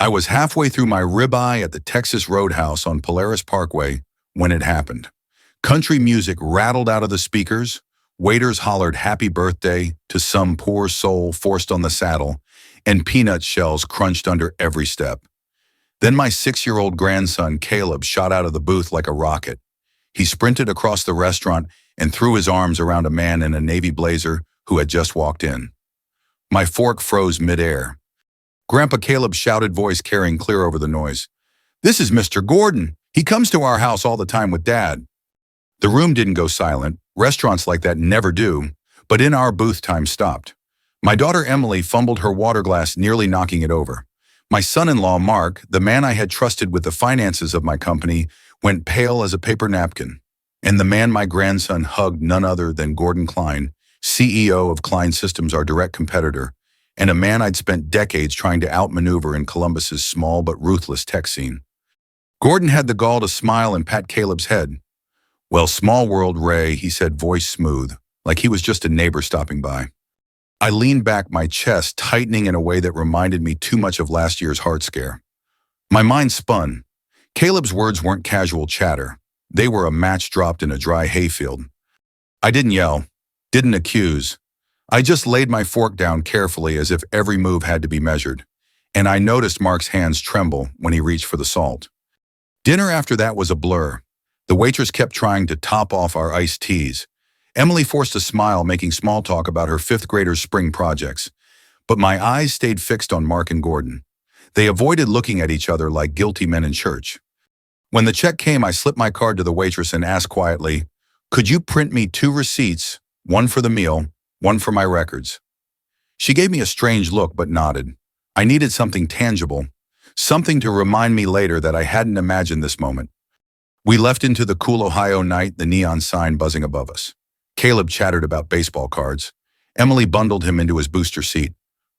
I was halfway through my ribeye at the Texas Roadhouse on Polaris Parkway when it happened. Country music rattled out of the speakers, waiters hollered happy birthday to some poor soul forced on the saddle, and peanut shells crunched under every step. Then my 6-year-old grandson Caleb shot out of the booth like a rocket. He sprinted across the restaurant and threw his arms around a man in a navy blazer who had just walked in. My fork froze midair. Grandpa Caleb's shouted voice carrying clear over the noise. "This is Mr. Gordon. He comes to our house all the time with Dad." The room didn't go silent. Restaurants like that never do. But in our booth, time stopped. My daughter Emily fumbled her water glass, nearly knocking it over. My son-in-law Mark, the man I had trusted with the finances of my company, went pale as a paper napkin. And the man my grandson hugged, none other than Gordon Klein, CEO of Klein Systems, our direct competitor, and a man I'd spent decades trying to outmaneuver in Columbus's small but ruthless tech scene. Gordon had the gall to smile and pat Caleb's head. "Well, small world, Ray," he said, voice smooth, like he was just a neighbor stopping by. I leaned back, my chest tightening in a way that reminded me too much of last year's heart scare. My mind spun. Caleb's words weren't casual chatter. They were a match dropped in a dry hayfield. I didn't yell, didn't accuse. I just laid my fork down carefully as if every move had to be measured. And I noticed Mark's hands tremble when he reached for the salt. Dinner after that was a blur. The waitress kept trying to top off our iced teas. Emily forced a smile, making small talk about her 5th grader's spring projects. But my eyes stayed fixed on Mark and Gordon. They avoided looking at each other like guilty men in church. When the check came, I slipped my card to the waitress and asked quietly, "Could you print me 2 receipts, one for the meal, one for my records?" She gave me a strange look but nodded. I needed something tangible, something to remind me later that I hadn't imagined this moment. We left into the cool Ohio night, the neon sign buzzing above us. Caleb chattered about baseball cards. Emily bundled him into his booster seat.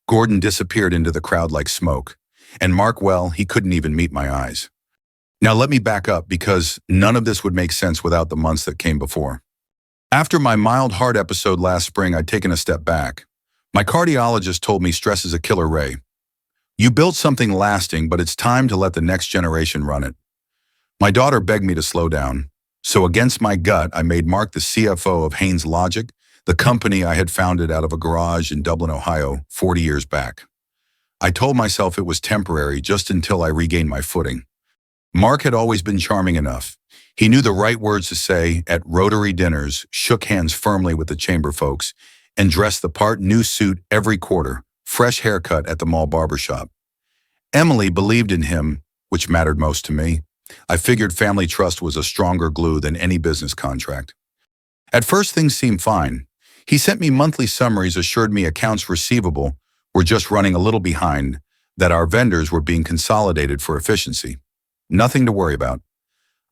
Gordon disappeared into the crowd like smoke. And Mark, well, he couldn't even meet my eyes. Now let me back up, because none of this would make sense without the months that came before. After my mild heart episode last spring, I'd taken a step back. My cardiologist told me stress is a killer, Ray. You built something lasting, but it's time to let the next generation run it. My daughter begged me to slow down. So against my gut, I made Mark the CFO of Haynes Logic, the company I had founded out of a garage in Dublin, Ohio, 40 years back. I told myself it was temporary, just until I regained my footing. Mark had always been charming enough. He knew the right words to say at Rotary dinners, shook hands firmly with the chamber folks, and dressed the part, new suit every quarter, fresh haircut at the mall barbershop. Emily believed in him, which mattered most to me. I figured family trust was a stronger glue than any business contract. At first, things seemed fine. He sent me monthly summaries, assured me accounts receivable were just running a little behind, that our vendors were being consolidated for efficiency. Nothing to worry about.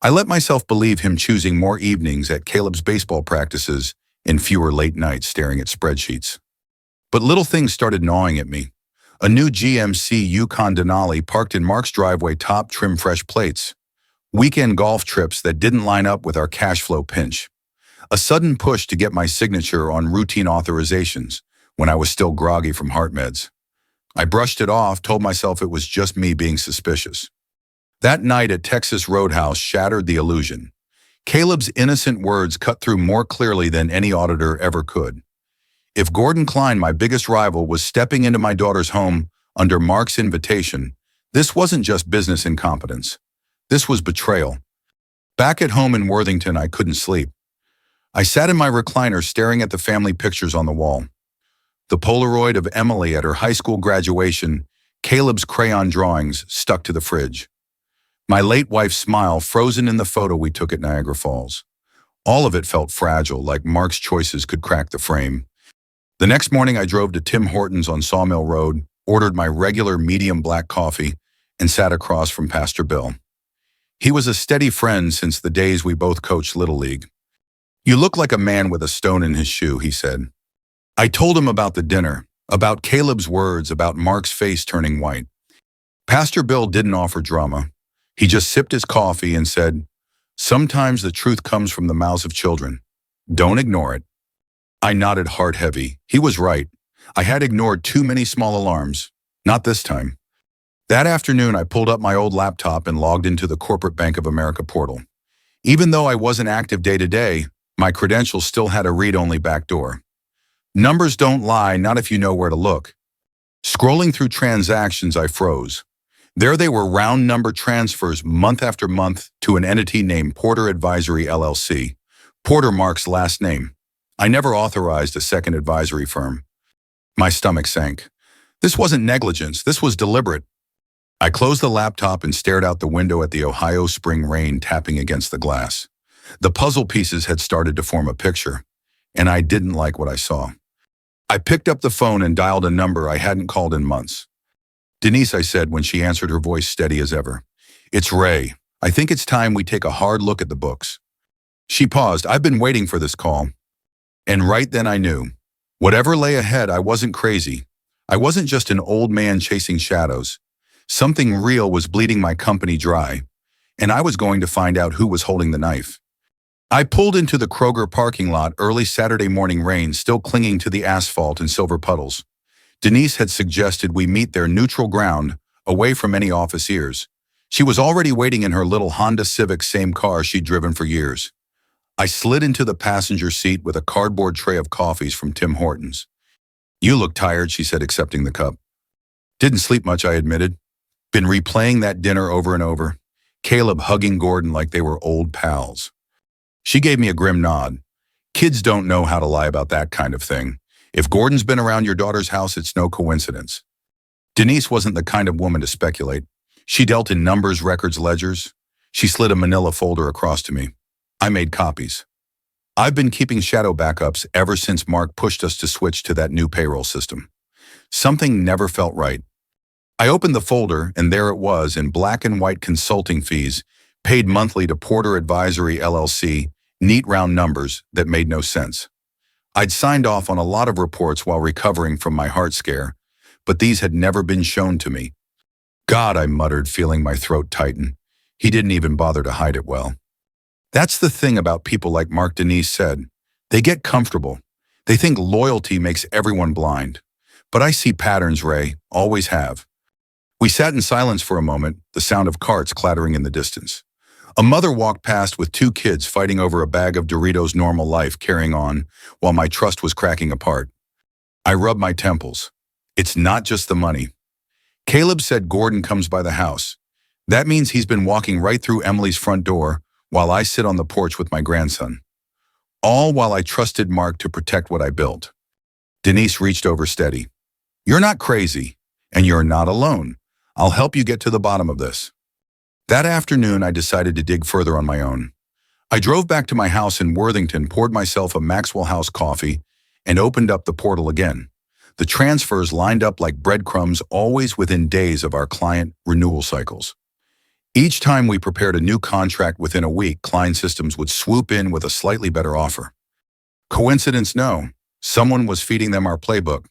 I let myself believe him, choosing more evenings at Caleb's baseball practices and fewer late nights staring at spreadsheets. But little things started gnawing at me. A new GMC Yukon Denali parked in Mark's driveway, top trim fresh plates. Weekend golf trips that didn't line up with our cash flow pinch. A sudden push to get my signature on routine authorizations when I was still groggy from heart meds. I brushed it off, told myself it was just me being suspicious. That night at Texas Roadhouse shattered the illusion. Caleb's innocent words cut through more clearly than any auditor ever could. If Gordon Klein, my biggest rival, was stepping into my daughter's home under Mark's invitation, this wasn't just business incompetence. This was betrayal. Back at home in Worthington, I couldn't sleep. I sat in my recliner staring at the family pictures on the wall. The Polaroid of Emily at her high school graduation, Caleb's crayon drawings stuck to the fridge. My late wife's smile frozen in the photo we took at Niagara Falls. All of it felt fragile, like Mark's choices could crack the frame. The next morning, I drove to Tim Hortons on Sawmill Road, ordered my regular medium black coffee, and sat across from Pastor Bill. He was a steady friend since the days we both coached Little League. "You look like a man with a stone in his shoe," he said. I told him about the dinner, about Caleb's words, about Mark's face turning white. Pastor Bill didn't offer drama. He just sipped his coffee and said, "Sometimes the truth comes from the mouths of children. Don't ignore it." I nodded, heart heavy. He was right. I had ignored too many small alarms. Not this time. That afternoon, I pulled up my old laptop and logged into the corporate Bank of America portal. Even though I wasn't active day to day, my credentials still had a read-only backdoor. Numbers don't lie, not if you know where to look. Scrolling through transactions, I froze. There they were, round number transfers month after month to an entity named Porter Advisory LLC. Porter Mark's last name. I never authorized a second advisory firm. My stomach sank. This wasn't negligence, this was deliberate. I closed the laptop and stared out the window at the Ohio spring rain tapping against the glass. The puzzle pieces had started to form a picture, and I didn't like what I saw. I picked up the phone and dialed a number I hadn't called in months. "Denise," I said when she answered, her voice steady as ever. "It's Ray. I think it's time we take a hard look at the books." She paused. "I've been waiting for this call." And right then I knew. Whatever lay ahead, I wasn't crazy. I wasn't just an old man chasing shadows. Something real was bleeding my company dry, and I was going to find out who was holding the knife. I pulled into the Kroger parking lot, early Saturday morning rain still clinging to the asphalt and silver puddles. Denise had suggested we meet there neutral ground, away from any office ears. She was already waiting in her little Honda Civic, same car she'd driven for years. I slid into the passenger seat with a cardboard tray of coffees from Tim Hortons. "You look tired," she said, accepting the cup. "Didn't sleep much," I admitted. Been replaying that dinner over and over. Caleb hugging Gordon like they were old pals. She gave me a grim nod. "Kids don't know how to lie about that kind of thing. If Gordon's been around your daughter's house, it's no coincidence." Denise wasn't the kind of woman to speculate. She dealt in numbers, records, ledgers. She slid a manila folder across to me. I made copies. "I've been keeping shadow backups ever since Mark pushed us to switch to that new payroll system. Something never felt right." I opened the folder, and there it was in black and white: consulting fees, paid monthly to Porter Advisory LLC, neat round numbers that made no sense. I'd signed off on a lot of reports while recovering from my heart scare, but these had never been shown to me. "God," I muttered, feeling my throat tighten. He didn't even bother to hide it well. "That's the thing about people like Mark," Denise said. "They get comfortable. They think loyalty makes everyone blind. But I see patterns, Ray, always have." We sat in silence for a moment, the sound of carts clattering in the distance. A mother walked past with two kids fighting over a bag of Doritos, normal life carrying on, while my trust was cracking apart. I rubbed my temples. It's not just the money. Caleb said Gordon comes by the house. That means he's been walking right through Emily's front door while I sit on the porch with my grandson. All while I trusted Mark to protect what I built. Denise reached over steady. "You're not crazy, and you're not alone. I'll help you get to the bottom of this." That afternoon, I decided to dig further on my own. I drove back to my house in Worthington, poured myself a Maxwell House coffee, and opened up the portal again. The transfers lined up like breadcrumbs, always within days of our client renewal cycles. Each time we prepared a new contract, within a week, Client Systems would swoop in with a slightly better offer. Coincidence? No. Someone was feeding them our playbook.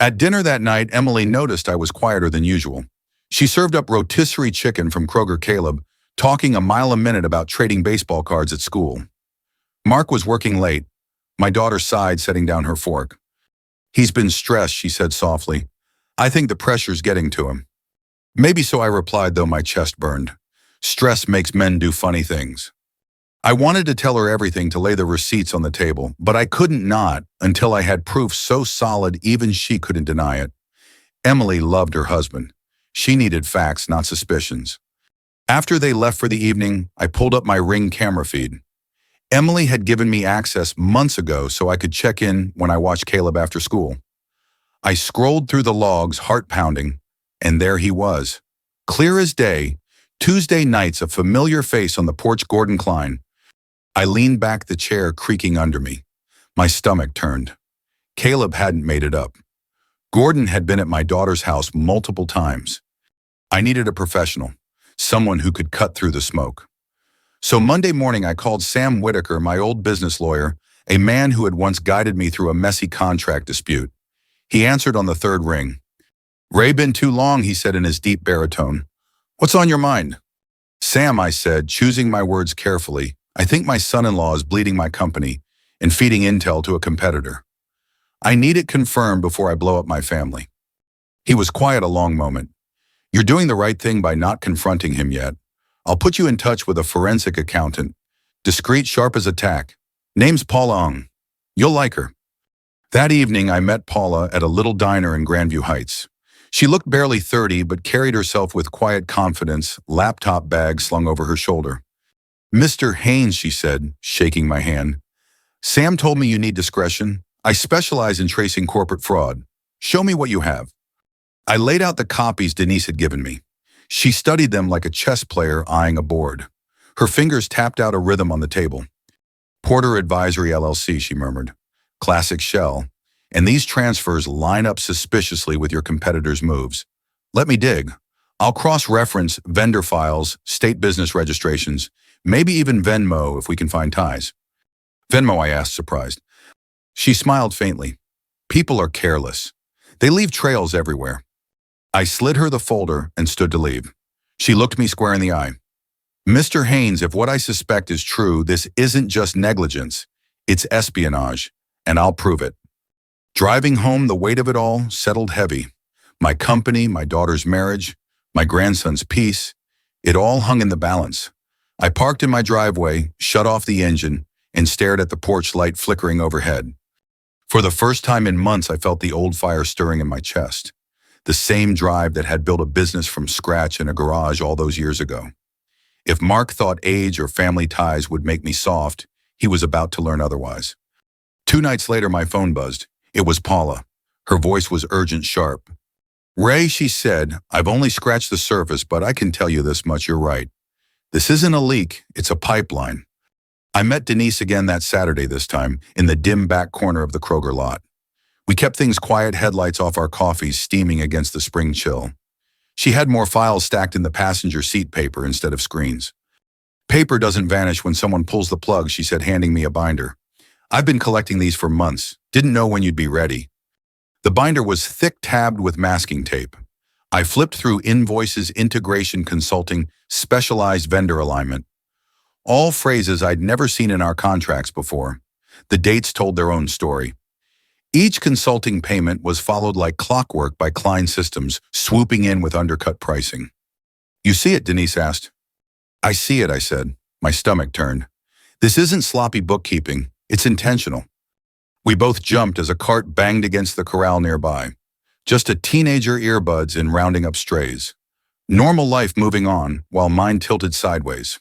At dinner that night, Emily noticed I was quieter than usual. She served up rotisserie chicken from Kroger. Caleb, talking a mile a minute about trading baseball cards at school. Mark was working late. My daughter sighed, setting down her fork. "He's been stressed," she said softly. "I think the pressure's getting to him." "Maybe so," I replied, though my chest burned. Stress makes men do funny things. I wanted to tell her everything, to lay the receipts on the table, but I couldn't not until I had proof so solid even she couldn't deny it. Emily loved her husband. She needed facts, not suspicions. After they left for the evening, I pulled up my Ring camera feed. Emily had given me access months ago so I could check in when I watched Caleb after school. I scrolled through the logs, heart pounding, and there he was. Clear as day, Tuesday nights, a familiar face on the porch, Gordon Klein. I leaned back, the chair creaking under me. My stomach turned. Caleb hadn't made it up. Gordon had been at my daughter's house multiple times. I needed a professional, someone who could cut through the smoke. So Monday morning, I called Sam Whitaker, my old business lawyer, a man who had once guided me through a messy contract dispute. He answered on the third ring. "Ray, been too long," he said in his deep baritone. "What's on your mind?" "Sam," I said, choosing my words carefully, "I think my son-in-law is bleeding my company and feeding intel to a competitor. I need it confirmed before I blow up my family." He was quiet a long moment. You're doing the right thing by not confronting him yet. I'll put you in touch with a forensic accountant. Discreet, sharp as a tack. Name's Paula Ung. You'll like her. That evening, I met Paula at a little diner in Grandview Heights. She looked barely 30, but carried herself with quiet confidence, laptop bag slung over her shoulder. Mr. Haynes, she said, shaking my hand. Sam told me you need discretion. I specialize in tracing corporate fraud. Show me what you have. I laid out the copies Denise had given me. She studied them like a chess player eyeing a board. Her fingers tapped out a rhythm on the table. Porter Advisory LLC, she murmured. Classic shell. And these transfers line up suspiciously with your competitors' moves. Let me dig. I'll cross-reference vendor files, state business registrations, maybe even Venmo if we can find ties. Venmo, I asked, surprised. She smiled faintly. People are careless. They leave trails everywhere. I slid her the folder and stood to leave. She looked me square in the eye. Mr. Haynes, if what I suspect is true, this isn't just negligence. It's espionage, and I'll prove it. Driving home, the weight of it all settled heavy. My company, my daughter's marriage, my grandson's peace, it all hung in the balance. I parked in my driveway, shut off the engine, and stared at the porch light flickering overhead. For the first time in months, I felt the old fire stirring in my chest. The same drive that had built a business from scratch in a garage all those years ago. If Mark thought age or family ties would make me soft, he was about to learn otherwise. 2 nights later, my phone buzzed. It was Paula. Her voice was urgent, sharp. Ray, she said, I've only scratched the surface, but I can tell you this much, you're right. This isn't a leak, it's a pipeline. I met Denise again that Saturday this time, in the dim back corner of the Kroger lot. We kept things quiet, headlights off our coffees steaming against the spring chill. She had more files stacked in the passenger seat paper instead of screens. Paper doesn't vanish when someone pulls the plug, she said, handing me a binder. I've been collecting these for months. Didn't know when you'd be ready. The binder was thick-tabbed with masking tape. I flipped through invoices, integration consulting, specialized vendor alignment. All phrases I'd never seen in our contracts before. The dates told their own story. Each consulting payment was followed like clockwork by Klein Systems, swooping in with undercut pricing. You see it, Denise asked. I see it, I said. My stomach turned. This isn't sloppy bookkeeping. It's intentional. We both jumped as a cart banged against the corral nearby. Just a teenager earbuds in rounding up strays. Normal life moving on, while mine tilted sideways.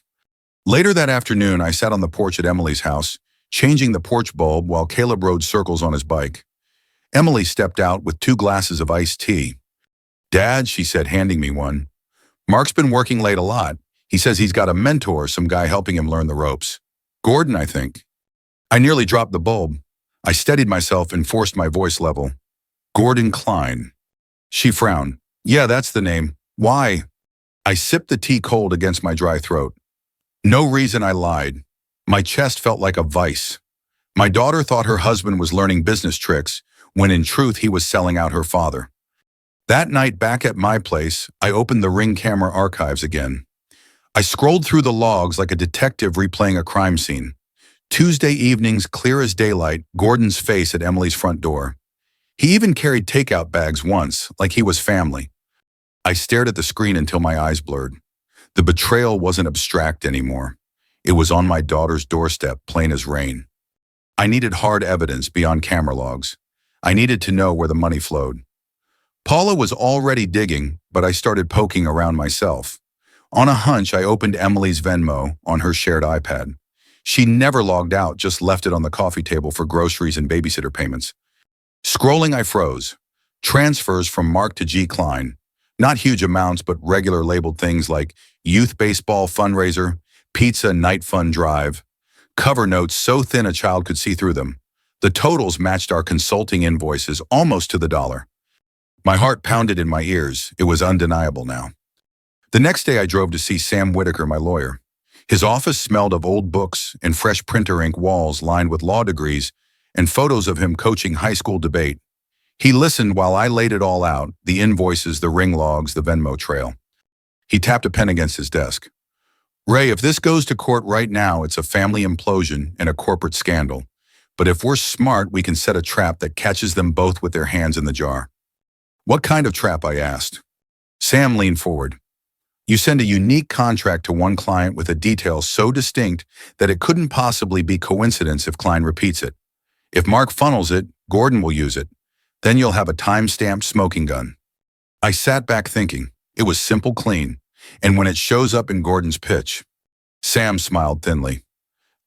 Later that afternoon, I sat on the porch at Emily's house, changing the porch bulb while Caleb rode circles on his bike. Emily stepped out with 2 glasses of iced tea. Dad, she said, handing me one. Mark's been working late a lot. He says he's got a mentor, some guy helping him learn the ropes. Gordon, I think. I nearly dropped the bulb. I steadied myself and forced my voice level. Gordon Klein. She frowned. Yeah, that's the name. Why? I sipped the tea cold against my dry throat. No reason, I lied. My chest felt like a vice. My daughter thought her husband was learning business tricks, when in truth he was selling out her father. That night back at my place, I opened the Ring camera archives again. I scrolled through the logs like a detective replaying a crime scene. Tuesday evenings, clear as daylight, Gordon's face at Emily's front door. He even carried takeout bags once, like he was family. I stared at the screen until my eyes blurred. The betrayal wasn't abstract anymore. It was on my daughter's doorstep, plain as rain. I needed hard evidence beyond camera logs. I needed to know where the money flowed. Paula was already digging, but I started poking around myself. On a hunch, I opened Emily's Venmo on her shared iPad. She never logged out, just left it on the coffee table for groceries and babysitter payments. Scrolling, I froze. Transfers from Mark to G. Klein. Not huge amounts, but regular labeled things like youth baseball fundraiser, pizza night fun drive. Cover notes so thin a child could see through them. The totals matched our consulting invoices almost to the dollar. My heart pounded in my ears. It was undeniable now. The next day I drove to see Sam Whitaker, my lawyer. His office smelled of old books and fresh printer ink walls lined with law degrees and photos of him coaching high school debate. He listened while I laid it all out, the invoices, the ring logs, the Venmo trail. He tapped a pen against his desk. Ray, if this goes to court right now, it's a family implosion and a corporate scandal. But if we're smart, we can set a trap that catches them both with their hands in the jar. What kind of trap, I asked. Sam leaned forward. You send a unique contract to one client with a detail so distinct that it couldn't possibly be coincidence if Klein repeats it. If Mark funnels it, Gordon will use it. Then you'll have a time-stamped smoking gun. I sat back thinking. It was simple, clean. And when it shows up in Gordon's pitch. Sam smiled thinly.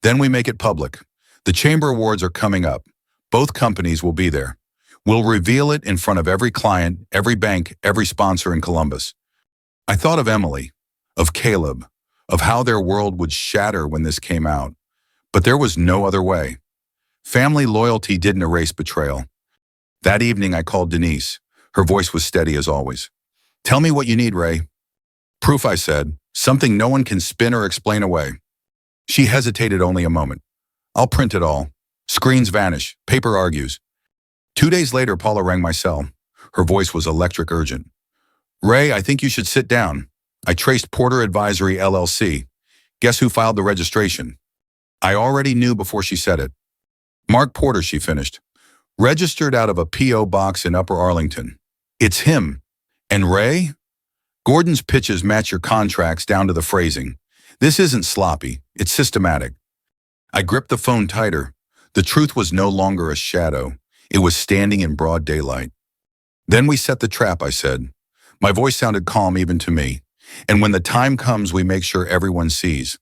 Then we make it public. The Chamber Awards are coming up. Both companies will be there. We'll reveal it in front of every client, every bank, every sponsor in Columbus. I thought of Emily, of Caleb, of how their world would shatter when this came out. But there was no other way. Family loyalty didn't erase betrayal. That evening I called Denise. Her voice was steady as always. Tell me what you need, Ray. Proof, I said. Something no one can spin or explain away. She hesitated only a moment. I'll print it all. Screens vanish. Paper argues. 2 days later, Paula rang my cell. Her voice was electric urgent. Ray, I think you should sit down. I traced Porter Advisory LLC. Guess who filed the registration? I already knew before she said it. Mark Porter, she finished. Registered out of a P.O. box in Upper Arlington. It's him. And Ray? Gordon's pitches match your contracts down to the phrasing. This isn't sloppy. It's systematic. I gripped the phone tighter. The truth was no longer a shadow. It was standing in broad daylight. Then we set the trap, I said. My voice sounded calm even to me. And when the time comes, we make sure everyone sees.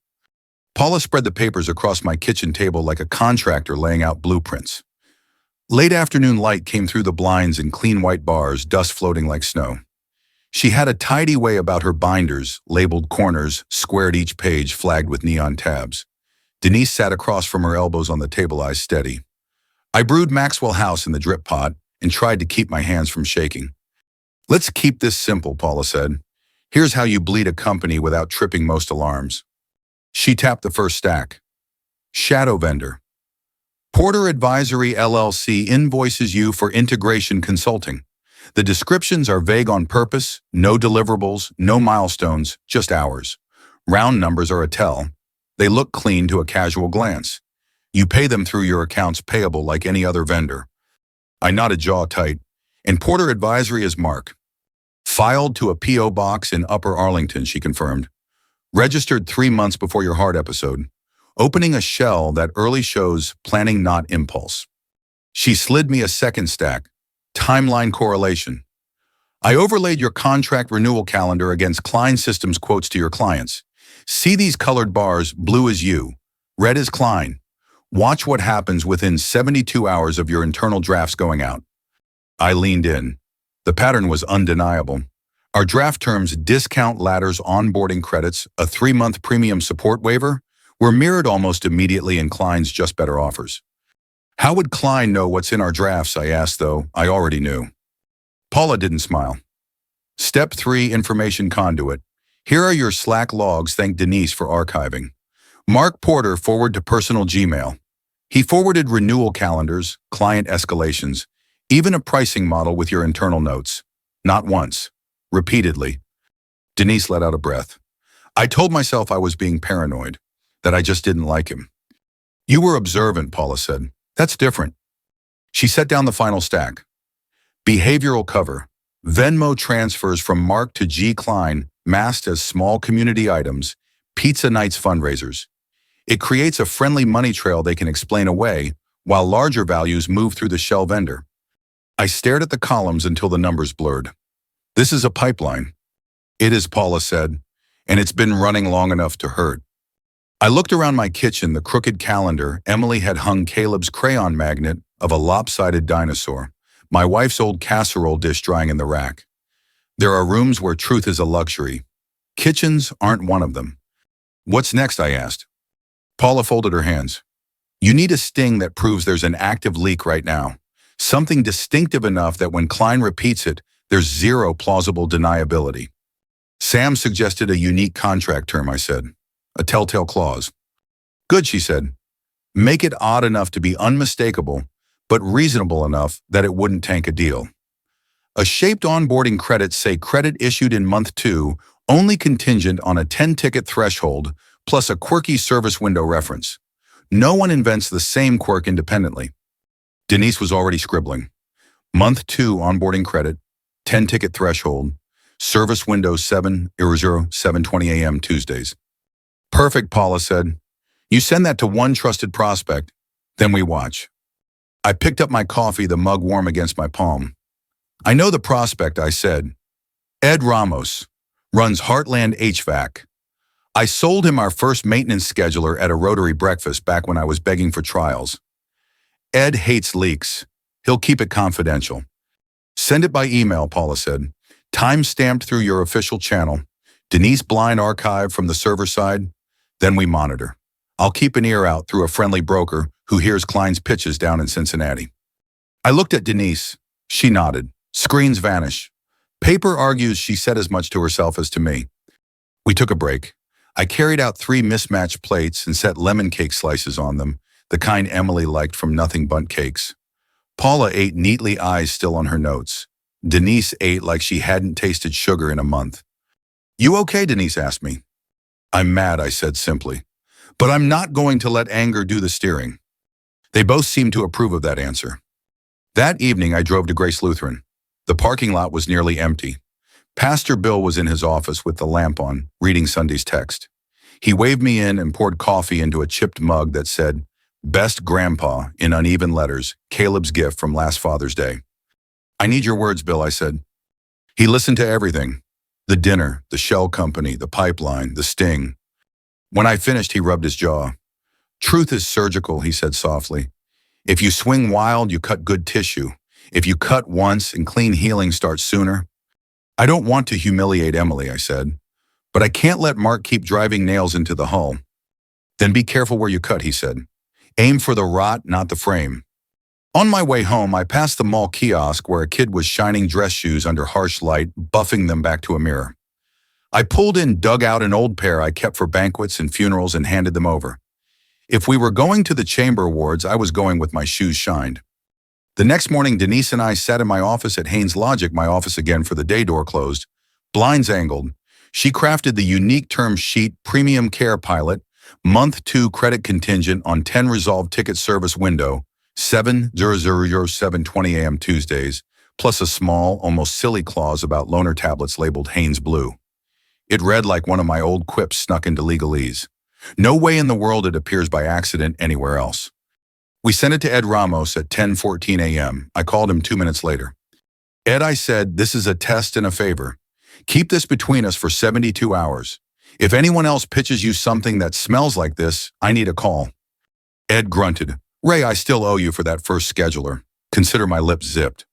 Paula spread the papers across my kitchen table like a contractor laying out blueprints. Late afternoon light came through the blinds in clean white bars, dust floating like snow. She had a tidy way about her binders, labeled corners, squared each page, flagged with neon tabs. Denise sat across from her elbows on the table, eyes steady. I brewed Maxwell House in the drip pot and tried to keep my hands from shaking. Let's keep this simple, Paula said. Here's how you bleed a company without tripping most alarms. She tapped the first stack. Shadow vendor. Porter Advisory LLC invoices you for integration consulting. The descriptions are vague on purpose, no deliverables, no milestones, just hours. Round numbers are a tell. They look clean to a casual glance. You pay them through your accounts payable like any other vendor. I nodded, jaw tight. And Porter Advisory is Mark. Filed to a P.O. box in Upper Arlington, she confirmed. Registered 3 months before your heart episode. Opening a shell that early shows planning, not impulse. She slid me a second stack. Timeline correlation. I overlaid your contract renewal calendar against Klein Systems quotes to your clients. See these colored bars, blue is you, red is Klein. Watch what happens within 72 hours of your internal drafts going out. I leaned in. The pattern was undeniable. Our draft terms, discount ladders, onboarding credits, a 3-month premium support waiver, were mirrored almost immediately in Klein's Just Better offers. How would Klein know what's in our drafts, I asked, though I already knew. Paula didn't smile. Step 3, information conduit. Here are your Slack logs, thank Denise for archiving. Mark Porter forward to personal Gmail. He forwarded renewal calendars, client escalations, even a pricing model with your internal notes. Not once. Repeatedly. Denise let out a breath. I told myself I was being paranoid, that I just didn't like him. You were observant, Paula said. That's different. She set down the final stack. Behavioral cover. Venmo transfers from Mark to G. Klein, masked as small community items, pizza nights fundraisers. It creates a friendly money trail they can explain away, while larger values move through the shell vendor. I stared at the columns until the numbers blurred. This is a pipeline. It is, Paula said, and it's been running long enough to hurt. I looked around my kitchen, the crooked calendar. Emily had hung Caleb's crayon magnet of a lopsided dinosaur, my wife's old casserole dish drying in the rack. There are rooms where truth is a luxury. Kitchens aren't one of them. What's next, I asked. Paula folded her hands. You need a sting that proves there's an active leak right now. Something distinctive enough that when Klein repeats it, there's zero plausible deniability. Sam suggested a unique contract term, I said. A telltale clause. Good, she said. Make it odd enough to be unmistakable, but reasonable enough that it wouldn't tank a deal. A shaped onboarding credit, say credit issued in month 2, only contingent on a 10-ticket threshold, plus a quirky service window reference. No one invents the same quirk independently. Denise was already scribbling. Month 2 onboarding credit, 10-ticket threshold, Service window 7:00, 7:20 a.m. Tuesdays. Perfect, Paula said. You send that to one trusted prospect, then we watch. I picked up my coffee, the mug warm against my palm. I know the prospect, I said. Ed Ramos, runs Heartland HVAC. I sold him our first maintenance scheduler at a Rotary breakfast back when I was begging for trials. Ed hates leaks. He'll keep it confidential. Send it by email, Paula said. Time-stamped through your official channel. Denise Blind archive from the server side. Then we monitor. I'll keep an ear out through a friendly broker who hears Klein's pitches down in Cincinnati. I looked at Denise. She nodded. Screens vanish. Paper argues she said as much to herself as to me. We took a break. I carried out 3 mismatched plates and set lemon cake slices on them, the kind Emily liked from Nothing Bundt Cakes. Paula ate neatly, eyes still on her notes. Denise ate like she hadn't tasted sugar in a month. You okay, Denise asked me. I'm mad, I said simply. But I'm not going to let anger do the steering. They both seemed to approve of that answer. That evening I drove to Grace Lutheran. The parking lot was nearly empty. Pastor Bill was in his office with the lamp on, reading Sunday's text. He waved me in and poured coffee into a chipped mug that said, Best Grandpa, in uneven letters, Caleb's gift from last Father's Day. I need your words, Bill, I said. He listened to everything. The dinner, the shell company, the pipeline, the sting. When I finished, he rubbed his jaw. Truth is surgical, he said softly. If you swing wild, you cut good tissue. If you cut once and clean healing starts sooner. I don't want to humiliate Emily, I said, but I can't let Mark keep driving nails into the hull. Then be careful where you cut, he said. Aim for the rot, not the frame. On my way home, I passed the mall kiosk where a kid was shining dress shoes under harsh light, buffing them back to a mirror. I pulled in, dug out an old pair I kept for banquets and funerals and handed them over. If we were going to the chamber awards, I was going with my shoes shined. The next morning, Denise and I sat in my office at Haynes Logic, my office again for the day door closed, blinds angled. She crafted the unique term sheet Premium Care Pilot, month 2 credit contingent on 10 resolved ticket service window, 7:00, 7:20 a.m. Tuesdays, plus a small, almost silly clause about loaner tablets labeled Haynes Blue. It read like one of my old quips snuck into legalese. No way in the world it appears by accident anywhere else. We sent it to Ed Ramos at 10:14 a.m. I called him 2 minutes later. Ed, I said, this is a test and a favor. Keep this between us for 72 hours. If anyone else pitches you something that smells like this, I need a call. Ed grunted. Ray, I still owe you for that first scheduler. Consider my lips zipped.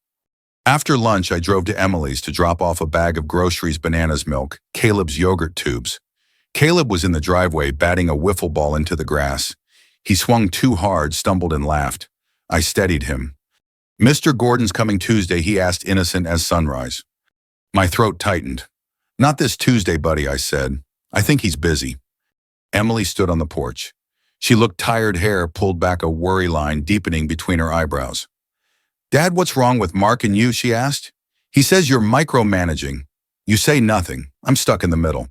After lunch, I drove to Emily's to drop off a bag of groceries, bananas, milk, Caleb's yogurt tubes. Caleb was in the driveway batting a wiffle ball into the grass. He swung too hard, stumbled and laughed. I steadied him. Mr. Gordon's coming Tuesday, he asked, innocent as sunrise. My throat tightened. Not this Tuesday, buddy, I said. I think he's busy. Emily stood on the porch. She looked tired, hair pulled back, a worry line deepening between her eyebrows. Dad, what's wrong with Mark and you, she asked. He says you're micromanaging. You say nothing. I'm stuck in the middle.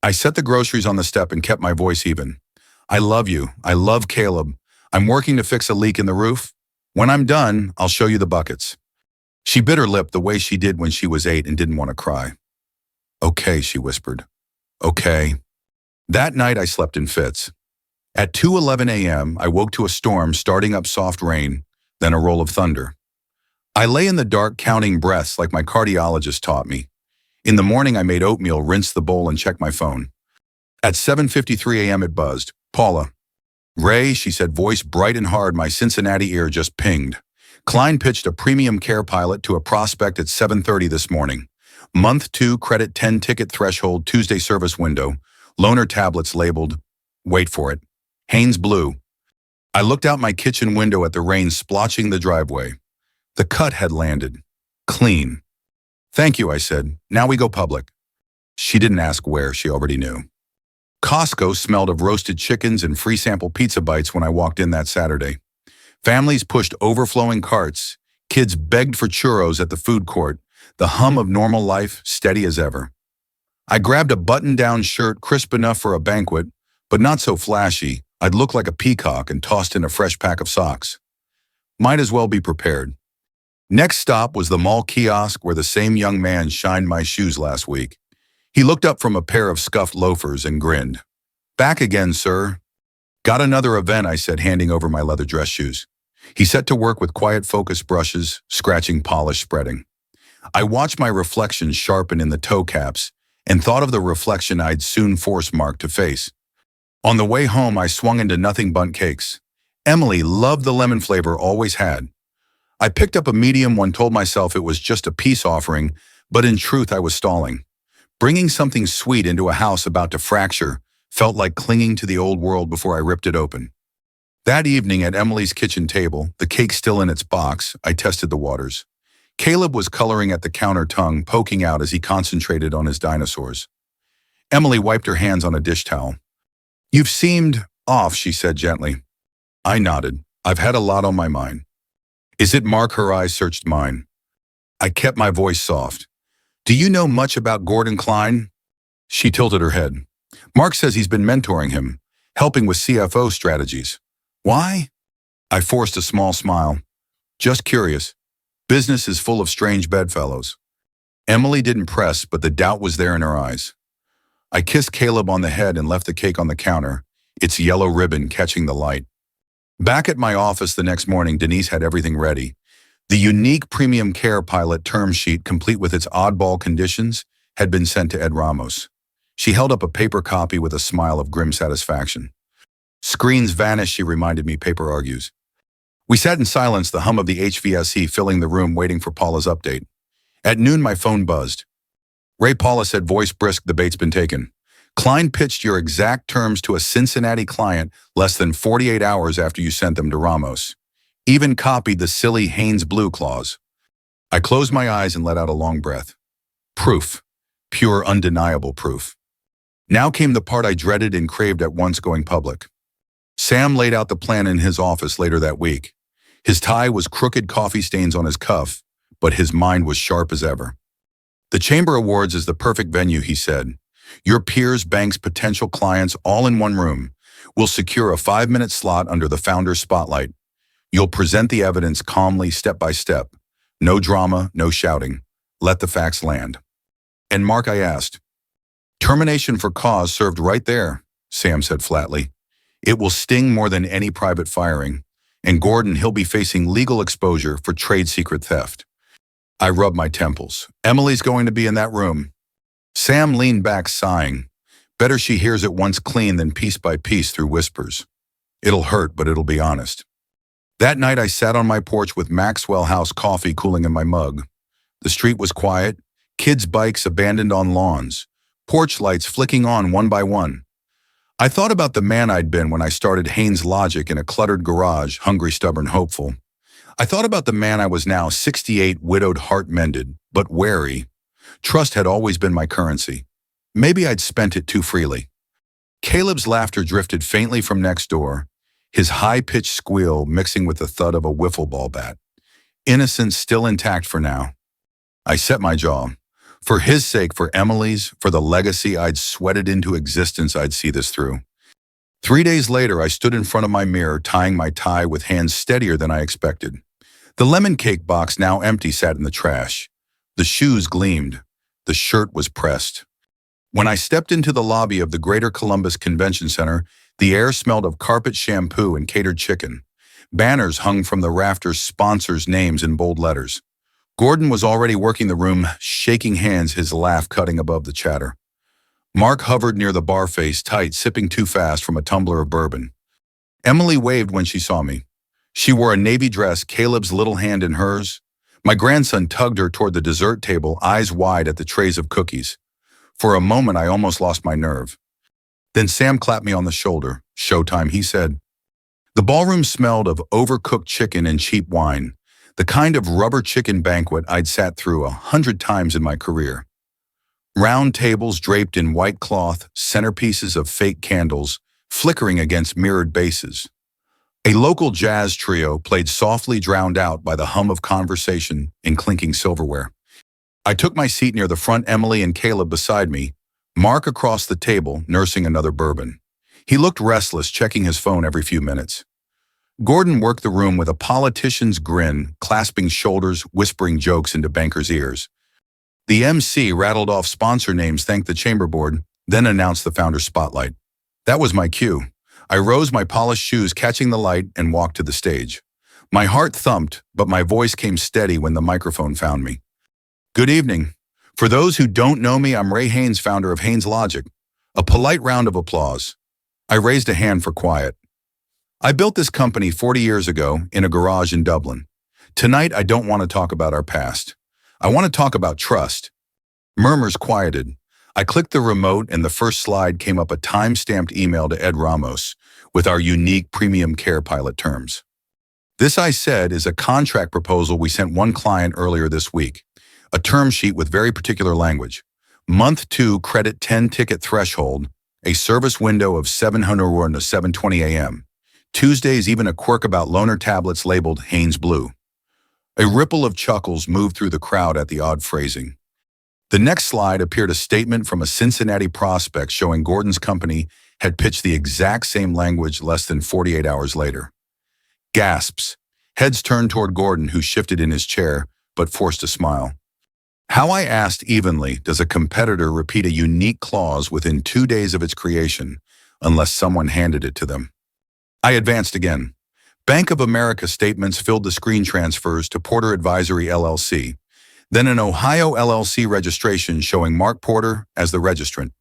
I set the groceries on the step and kept my voice even. I love you. I love Caleb. I'm working to fix a leak in the roof. When I'm done, I'll show you the buckets. She bit her lip the way she did when she was 8 and didn't want to cry. Okay, she whispered. Okay. That night I slept in fits. At 2:11 a.m., I woke to a storm starting up, soft rain, then a roll of thunder. I lay in the dark counting breaths like my cardiologist taught me. In the morning, I made oatmeal, rinsed the bowl, and checked my phone. At 7:53 a.m., it buzzed. Paula. Ray, she said, voice bright and hard, my Cincinnati ear just pinged. Klein pitched a Premium Care Pilot to a prospect at 7:30 this morning. Month 2 credit 10 ticket threshold Tuesday service window. Loaner tablets labeled, wait for it, Haynes Blue. I looked out my kitchen window at the rain splotching the driveway. The cut had landed. Clean. Thank you, I said. Now we go public. She didn't ask where, she already knew. Costco smelled of roasted chickens and free sample pizza bites when I walked in that Saturday. Families pushed overflowing carts. Kids begged for churros at the food court. The hum of normal life steady as ever. I grabbed a button-down shirt crisp enough for a banquet, but not so flashy I'd look like a peacock, and tossed in a fresh pack of socks. Might as well be prepared. Next stop was the mall kiosk where the same young man shined my shoes last week. He looked up from a pair of scuffed loafers and grinned. Back again, sir. Got another event, I said, handing over my leather dress shoes. He set to work with quiet focus brushes, scratching polish spreading. I watched my reflection sharpen in the toe caps and thought of the reflection I'd soon force Mark to face. On the way home, I swung into nothing but cakes. Emily loved the lemon flavor, always had. I picked up a medium one, told myself it was just a peace offering, but in truth I was stalling. Bringing something sweet into a house about to fracture felt like clinging to the old world before I ripped it open. That evening at Emily's kitchen table, the cake still in its box, I tested the waters. Caleb was coloring at the counter, tongue poking out as he concentrated on his dinosaurs. Emily wiped her hands on a dish towel. "You've seemed off," she said gently. I nodded. "I've had a lot on my mind." "Is it Mark?" Her eyes searched mine. I kept my voice soft. "Do you know much about Gordon Klein?" She tilted her head. "Mark says he's been mentoring him, helping with CFO strategies." "Why?" I forced a small smile. "Just curious. Business is full of strange bedfellows." Emily didn't press, but the doubt was there in her eyes. I kissed Caleb on the head and left the cake on the counter, its yellow ribbon catching the light. Back at my office the next morning, Denise had everything ready. The unique premium care pilot term sheet, complete with its oddball conditions, had been sent to Ed Ramos. She held up a paper copy with a smile of grim satisfaction. "Screens vanish," she reminded me, "paper argues." We sat in silence, the hum of the HVAC filling the room, waiting for Paula's update. At noon, my phone buzzed. "Ray," Paula said, voice brisk, "the bait's been taken. Klein pitched your exact terms to a Cincinnati client less than 48 hours after you sent them to Ramos. Even copied the silly Haynes Blue clause." I closed my eyes and let out a long breath. Proof. Pure, undeniable proof. Now came the part I dreaded and craved at once: going public. Sam laid out the plan in his office later that week. His tie was crooked coffee stains on his cuff, but his mind was sharp as ever. "The Chamber Awards is the perfect venue," he said. "Your peers, banks, potential clients, all in one room. We'll secure a 5-minute slot under the founder's spotlight. You'll present the evidence calmly, step by step. No drama, no shouting. Let the facts land." "And Mark?" I asked. "Termination for cause served right there," Sam said flatly. "It will sting more than any private firing. And Gordon, he'll be facing legal exposure for trade secret theft." I rubbed my temples. "Emily's going to be in that room." Sam leaned back, sighing. "Better she hears it once clean than piece by piece through whispers. It'll hurt, but it'll be honest." That night I sat on my porch with Maxwell House coffee cooling in my mug. The street was quiet, kids' bikes abandoned on lawns, porch lights flicking on one by one. I thought about the man I'd been when I started Haynes Logic in a cluttered garage, hungry, stubborn, hopeful. I thought about the man I was now, 68, widowed, heart mended, but wary. Trust had always been my currency. Maybe I'd spent it too freely. Caleb's laughter drifted faintly from next door, his high-pitched squeal mixing with the thud of a wiffle ball bat. Innocence still intact for now. I set my jaw. For his sake, for Emily's, for the legacy I'd sweated into existence, I'd see this through. 3 days later, I stood in front of my mirror, tying my tie with hands steadier than I expected. The lemon cake box, now empty, sat in the trash. The shoes gleamed. The shirt was pressed. When I stepped into the lobby of the Greater Columbus Convention Center, the air smelled of carpet, shampoo, and catered chicken. Banners hung from the rafters, sponsors' names in bold letters. Gordon was already working the room, shaking hands, his laugh cutting above the chatter. Mark hovered near the bar, face tight, sipping too fast from a tumbler of bourbon. Emily waved when she saw me. She wore a navy dress, Caleb's little hand in hers. My grandson tugged her toward the dessert table, eyes wide at the trays of cookies. For a moment, I almost lost my nerve. Then Sam clapped me on the shoulder. "Showtime," he said. The ballroom smelled of overcooked chicken and cheap wine, the kind of rubber chicken banquet I'd sat through 100 times in my career. Round tables draped in white cloth, centerpieces of fake candles, flickering against mirrored bases. A local jazz trio played softly, drowned out by the hum of conversation and clinking silverware. I took my seat near the front, Emily and Caleb beside me, Mark across the table, nursing another bourbon. He looked restless, checking his phone every few minutes. Gordon worked the room with a politician's grin, clasping shoulders, whispering jokes into bankers' ears. The MC rattled off sponsor names, thanked the chamber board, then announced the founder's spotlight. That was my cue. I rose, my polished shoes catching the light, and walked to the stage. My heart thumped, but my voice came steady when the microphone found me. Good evening. For those who don't know me, I'm Ray Haynes, founder of Haynes Logic. A polite round of applause. I raised a hand for quiet. I built this company 40 years ago in a garage in Dublin. Tonight, I don't want to talk about our past. I want to talk about trust. Murmurs quieted. I clicked the remote and the first slide came up, a time-stamped email to Ed Ramos with our unique premium care pilot terms. This, I said, is a contract proposal we sent one client earlier this week. A term sheet with very particular language. Month 2 credit 10 ticket threshold, a service window of 700 to 7:20 a.m. Tuesdays, even a quirk about loaner tablets labeled Haynes Blue. A ripple of chuckles moved through the crowd at the odd phrasing. The next slide appeared a statement from a Cincinnati prospect showing Gordon's company had pitched the exact same language less than 48 hours later. Gasps. Heads turned toward Gordon, who shifted in his chair, but forced a smile. How, I asked evenly, does a competitor repeat a unique clause within 2 days of its creation, unless someone handed it to them? I advanced again. Bank of America statements filled the screen, transfers to Porter Advisory LLC, then an Ohio LLC registration showing Mark Porter as the registrant,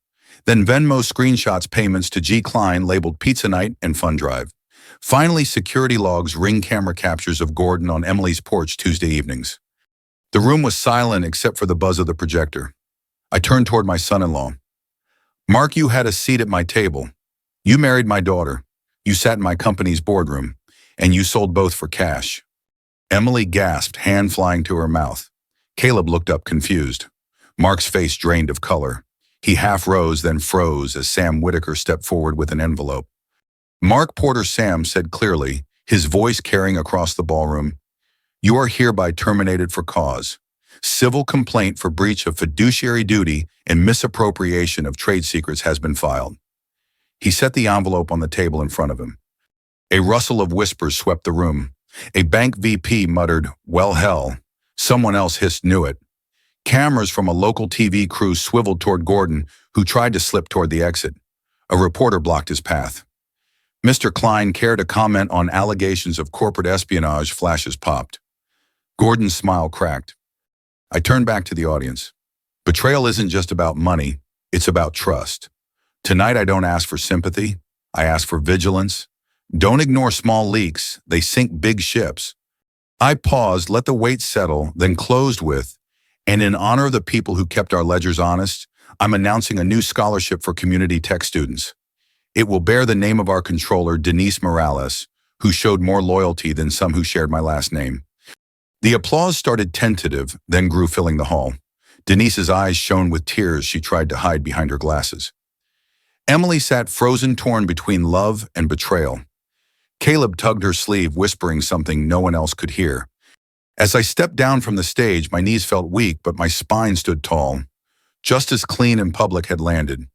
then Venmo screenshots payments to G. Klein labeled Pizza Night and Fun Drive. Finally, security logs, ring camera captures of Gordon on Emily's porch Tuesday evenings. The room was silent except for the buzz of the projector. I turned toward my son-in-law. Mark, you had a seat at my table. You married my daughter. You sat in my company's boardroom, and you sold both for cash. Emily gasped, hand flying to her mouth. Caleb looked up confused. Mark's face drained of color. He half rose, then froze as Sam Whitaker stepped forward with an envelope. Mark Porter, Sam said clearly, his voice carrying across the ballroom. You are hereby terminated for cause. Civil complaint for breach of fiduciary duty and misappropriation of trade secrets has been filed. He set the envelope on the table in front of him. A rustle of whispers swept the room. A bank VP muttered, well, hell. Someone else hissed, knew it. Cameras from a local TV crew swiveled toward Gordon, who tried to slip toward the exit. A reporter blocked his path. Mr. Klein, care to comment on allegations of corporate espionage? Flashes popped. Gordon's smile cracked. I turned back to the audience. Betrayal isn't just about money, it's about trust. Tonight I don't ask for sympathy, I ask for vigilance. Don't ignore small leaks, they sink big ships. I paused, let the weight settle, then closed with, and in honor of the people who kept our ledgers honest, I'm announcing a new scholarship for community tech students. It will bear the name of our controller, Denise Morales, who showed more loyalty than some who shared my last name. The applause started tentative, then grew, filling the hall. Denise's eyes shone with tears she tried to hide behind her glasses. Emily sat frozen, torn between love and betrayal. Caleb tugged her sleeve, whispering something no one else could hear. As I stepped down from the stage, my knees felt weak, but my spine stood tall. Justice clean and public had landed.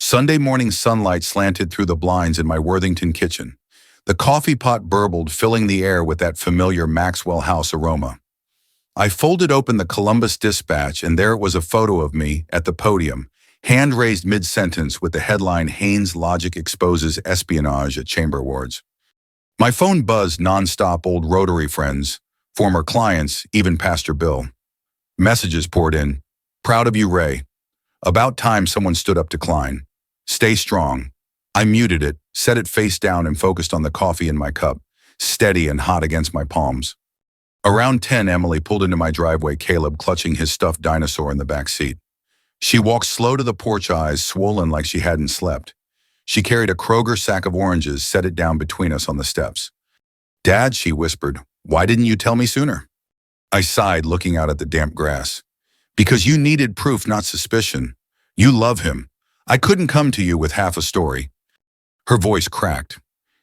Sunday morning sunlight slanted through the blinds in my Worthington kitchen. The coffee pot burbled, filling the air with that familiar Maxwell House aroma. I folded open the Columbus Dispatch, and there it was, a photo of me at the podium, hand raised mid-sentence with the headline, Haynes Logic Exposes Espionage at Chamber Awards. My phone buzzed nonstop, old Rotary friends, former clients, even Pastor Bill. Messages poured in. Proud of you, Ray. About time someone stood up to Klein. Stay strong. I muted it, set it face down, and focused on the coffee in my cup, steady and hot against my palms. Around 10, Emily pulled into my driveway, Caleb clutching his stuffed dinosaur in the back seat. She walked slow to the porch, eyes swollen like she hadn't slept. She carried a Kroger sack of oranges, set it down between us on the steps. Dad, she whispered, why didn't you tell me sooner? I sighed, looking out at the damp grass. Because you needed proof, not suspicion. You love him. I couldn't come to you with half a story. Her voice cracked.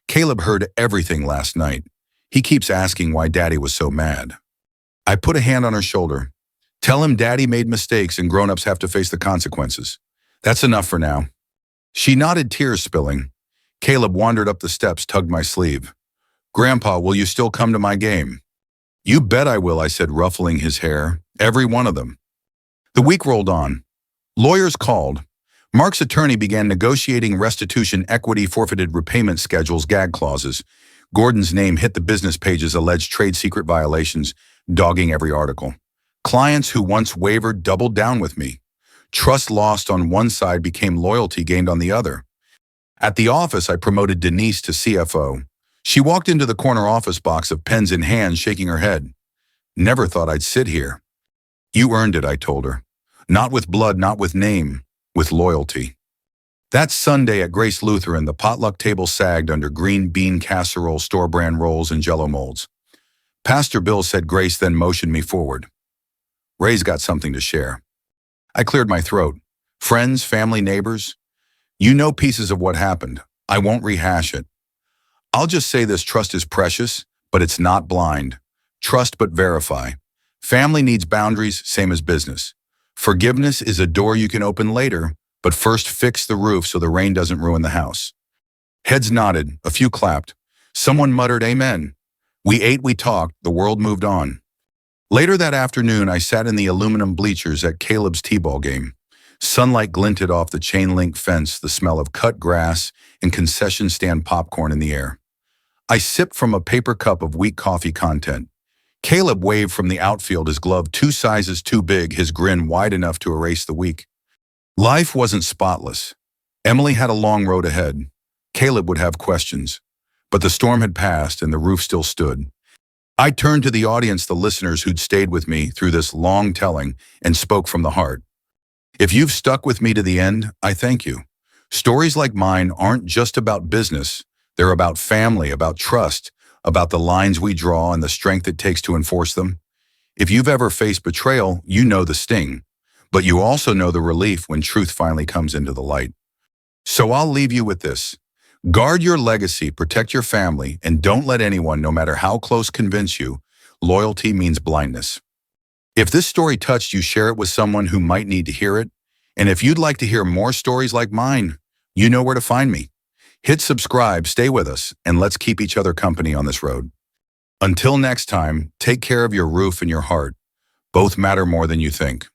Caleb heard everything last night. He keeps asking why Daddy was so mad. I put a hand on her shoulder. Tell him Daddy made mistakes and grown-ups have to face the consequences. That's enough for now. She nodded, tears spilling. Caleb wandered up the steps, tugged my sleeve. Grandpa, will you still come to my game? You bet I will, I said, ruffling his hair. Every one of them. The week rolled on. Lawyers called. Mark's attorney began negotiating restitution, equity, forfeited repayment schedules, gag clauses. Gordon's name hit the business pages, alleged trade secret violations, dogging every article. Clients who once wavered doubled down with me. Trust lost on one side became loyalty gained on the other. At the office, I promoted Denise to CFO. She walked into the corner office box of pens in hand, shaking her head. Never thought I'd sit here. You earned it, I told her. Not with blood, not with name, with loyalty. That Sunday at Grace Lutheran, the potluck table sagged under green bean casserole, store-brand rolls, and Jell-O molds. Pastor Bill said grace, then motioned me forward. Ray's got something to share. I cleared my throat. Friends, family, neighbors. You know pieces of what happened. I won't rehash it. I'll just say this: trust is precious, but it's not blind. Trust but verify. Family needs boundaries, same as business. Forgiveness is a door you can open later, but first fix the roof so the rain doesn't ruin the house. Heads nodded, a few clapped. Someone muttered amen. We ate, we talked, the world moved on. Later that afternoon, I sat in the aluminum bleachers at Caleb's t-ball game. Sunlight glinted off the chain-link fence, the smell of cut grass and concession stand popcorn in the air. I sipped from a paper cup of weak coffee content. Caleb waved from the outfield, his glove 2 sizes too big, his grin wide enough to erase the week. Life wasn't spotless. Emily had a long road ahead. Caleb would have questions. But the storm had passed and the roof still stood. I turned to the audience, the listeners who'd stayed with me through this long telling, and spoke from the heart. If you've stuck with me to the end, I thank you. Stories like mine aren't just about business. They're about family, about trust, about the lines we draw and the strength it takes to enforce them. If you've ever faced betrayal, you know the sting, but you also know the relief when truth finally comes into the light. So I'll leave you with this. Guard your legacy, protect your family, and don't let anyone, no matter how close, convince you loyalty means blindness. If this story touched you, share it with someone who might need to hear it. And if you'd like to hear more stories like mine, you know where to find me. Hit subscribe, stay with us, and let's keep each other company on this road. Until next time, take care of your roof and your heart. Both matter more than you think.